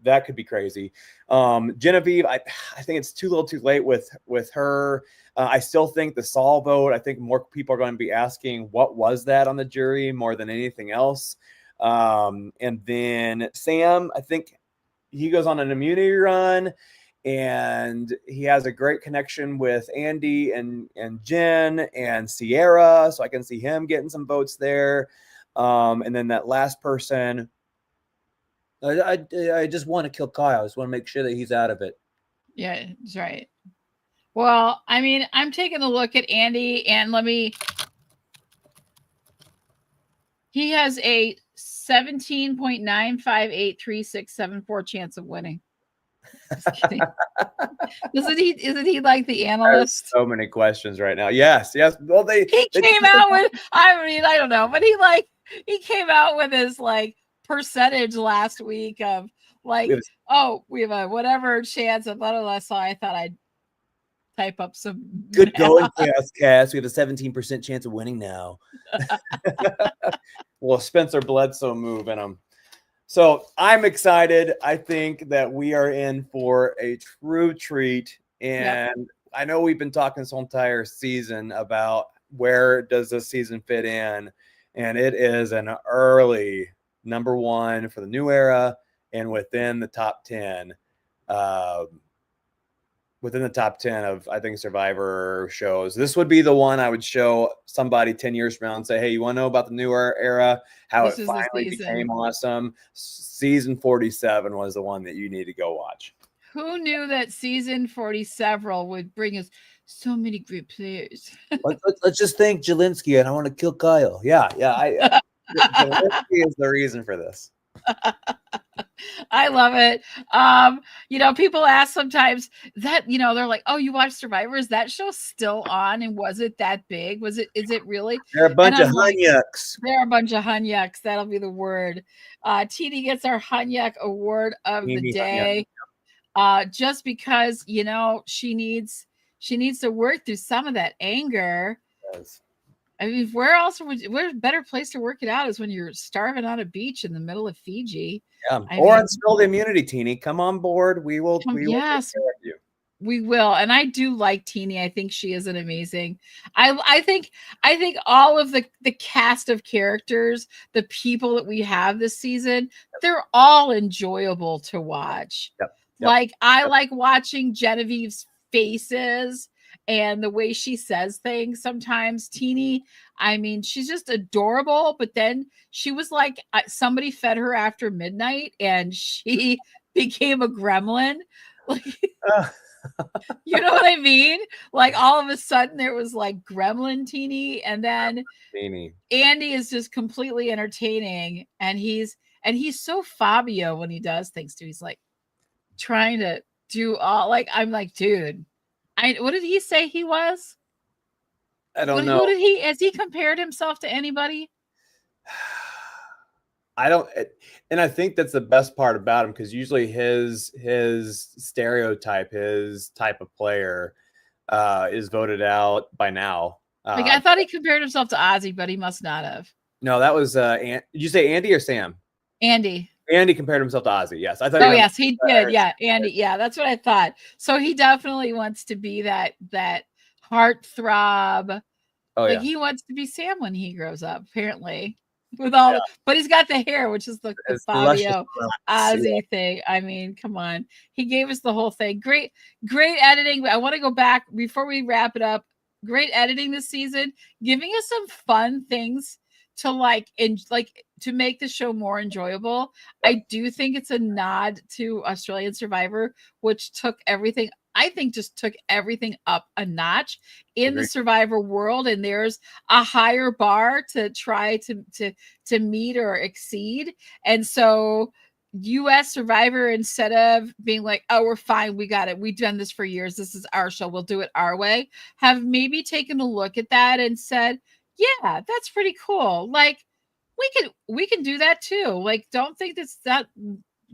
That could be crazy. Genevieve, I think it's too little too late with her. I still think the Saul vote, I think more people are going to be asking what was that on the jury more than anything else. And then Sam, I think he goes on an immunity run and he has a great connection with Andy and Jen and Sierra. So I can see him getting some votes there. And then that last person, I just want to kill Kyle. I just want to make sure that he's out of it. Yeah, that's right. Well, I mean, I'm taking a look at Andy, and he has a 17.9583674 chance of winning. Just kidding. Isn't he like the analyst? So many questions right now. Yes. Well, he came out with, I mean, I don't know, but he came out with his like percentage last week of like, we have a whatever chance of blah, blah, blah. So I thought I'd type up some good going, Chaos Cast. We have a 17% chance of winning now. Well, Spencer Bledsoe move in him. So I'm excited. I think that we are in for a true treat. And I know we've been talking this whole entire season about where does this season fit in. And it is an early number one for the new era and within the top 10. Within the top 10 of, I think, Survivor shows. This would be the one I would show somebody 10 years from now and say, hey, you want to know about the newer era? How it finally became awesome? Season 47 was the one that you need to go watch. Who knew that season 47 would bring us so many great players? let's just thank Jelinski, and I want to kill Kyle. Yeah. Jelinski is the reason for this. I love it. People ask sometimes that, they're like, oh, you watch Survivor? Is that show still on? And was it that big? Is it really? They're a bunch of hunyucks. They're a bunch of hunyucks. That'll be the word. TD gets our hunyuck award of the day. Just because, she needs to work through some of that anger. Yes. I mean, where's a better place to work it out is when you're starving on a beach in the middle of Fiji. Yeah. Or unspilled immunity, Teeny. Come on board. We will take care of you. We will. And I do like Teeny. I think she is an amazing. I think all of the cast of characters, the people that we have this season, they're all enjoyable to watch. Yep. Like I like watching Genevieve's faces and the way she says things sometimes. Teeny, I mean, she's just adorable. But then she was like, somebody fed her after midnight and she became a gremlin. Like, you know what I mean? Like all of a sudden there was like gremlin Teeny. And then Andy is just completely entertaining. And he's so Fabio when he does things too. He's like trying to do all, like, I'm like, dude. What did he say he was? I don't know. Has he compared himself to anybody? I don't, and I think that's the best part about him because usually his stereotype, his type of player, is voted out by now. I thought he compared himself to Ozzy, but he must not have. No, that was. Did you say Andy or Sam? Andy. Andy compared himself to Ozzy. Yes, I thought. Oh, yes, he did. Yeah, Andy. Yeah, that's what I thought. So he definitely wants to be that heartthrob. Oh, yeah. He wants to be Sam when he grows up. Apparently, with all, but he's got the hair, which is the Fabio Ozzy thing. I mean, come on, he gave us the whole thing. Great editing. I want to go back before we wrap it up. Great editing this season, giving us some fun things to to make the show more enjoyable. I do think it's a nod to Australian Survivor, which took everything up a notch in the Survivor world, and there's a higher bar to try to meet or exceed. And so US Survivor, instead of being like, oh, we're fine, we got it, we've done this for years, this is our show, we'll do it our way, have maybe taken a look at that and said, yeah, that's pretty cool. Like we can do that too. Like, don't think that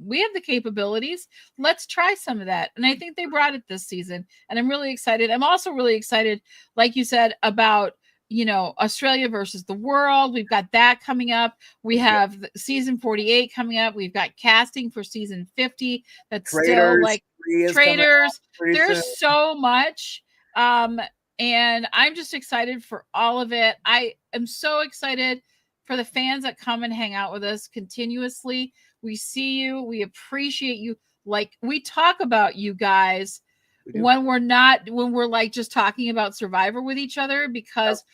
we have the capabilities. Let's try some of that. And I think they brought it this season. And I'm really excited. I'm also really excited, like you said, about Australia versus the world. We've got that coming up. We have season 48 coming up. We've got casting for season 50. That's still like Traitors. There's so much. And I'm just excited for all of it. I am so excited for the fans that come and hang out with us continuously. We see you. We appreciate you. Like, we talk about you guys when we're like just talking about Survivor with each other, because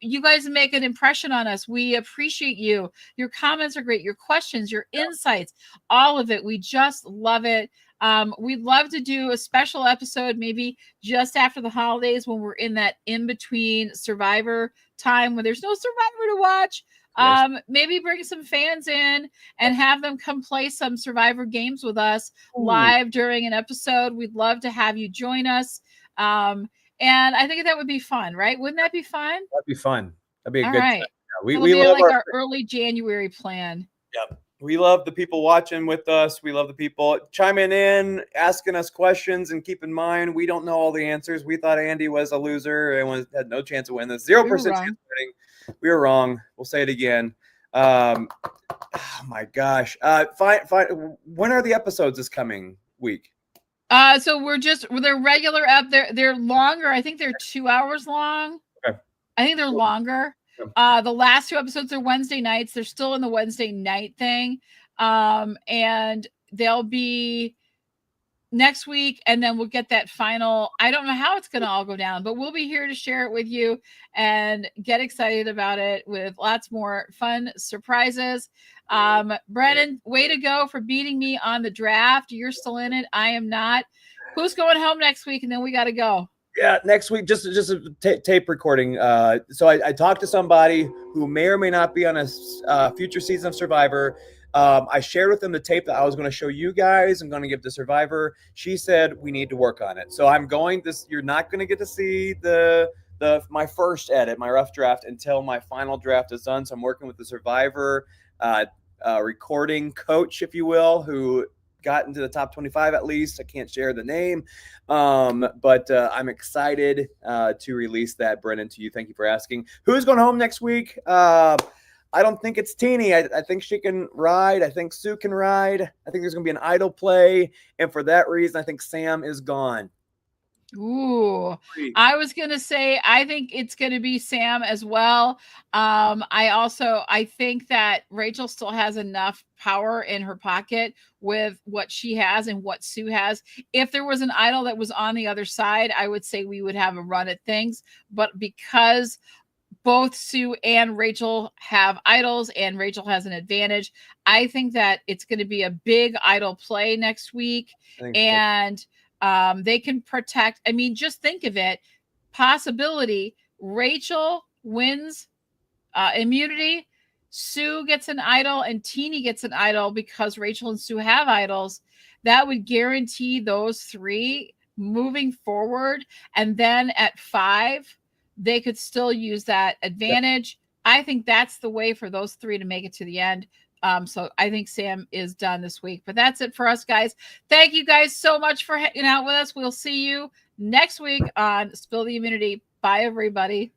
you guys make an impression on us. We appreciate you. Your comments are great. Your questions, your insights, all of it. We just love it. We'd love to do a special episode, maybe just after the holidays, when we're in that in-between Survivor time when there's no Survivor to watch. Maybe bring some fans in and have them come play some Survivor games with us live during an episode. We'd love to have you join us. And I think that would be fun, right? Wouldn't that be fun? That'd be fun. That'd be a All good right. time. Yeah, we love like our early January plan. Yep. We love the people watching with us. We love the people chiming in, asking us questions. And keep in mind, we don't know all the answers. We thought Andy was a loser and had no chance of winning this. 0% chance of winning. We were wrong. We'll say it again. Oh my gosh. When are the episodes this coming week? So they're regular up. They're longer. I think they're 2 hours long. Okay. I think they're longer. The last 2 episodes are Wednesday nights. They're still in the Wednesday night thing. And they'll be next week, and then we'll get that final. I don't know how it's going to all go down, but we'll be here to share it with you and get excited about it with lots more fun surprises. Brennan, way to go for beating me on the draft. You're still in it. I am not. Who's going home next week? And then we got to go. Yeah, next week, just a tape recording. So I talked to somebody who may or may not be on a future season of Survivor. I shared with them the tape that I was going to show you guys. I'm going to give to Survivor. She said we need to work on it. So I'm going this. You're not going to get to see my first edit, my rough draft, until my final draft is done. So I'm working with the Survivor recording coach, if you will, who got into the top 25 at least. I can't share the name, but I'm excited to release that, Brennan, to you. Thank you for asking. Who's going home next week? I don't think it's Teeny. I think she can ride. I think Sue can ride. I think there's going to be an idol play. And for that reason, I think Sam is gone. Ooh, I was going to say, I think it's going to be Sam as well. I think that Rachel still has enough power in her pocket with what she has and what Sue has. If there was an idol that was on the other side, I would say we would have a run at things. But because both Sue and Rachel have idols and Rachel has an advantage, I think that it's going to be a big idol play next week. And they can protect. I mean, just think of it. Possibility. Rachel wins immunity. Sue gets an idol and Teeny gets an idol because Rachel and Sue have idols. That would guarantee those three moving forward. And then at 5, they could still use that advantage. Yep. I think that's the way for those three to make it to the end. So I think Sam is done this week. But that's it for us, guys. Thank you guys so much for hanging out with us. We'll see you next week on Spill the Immunity. Bye, everybody.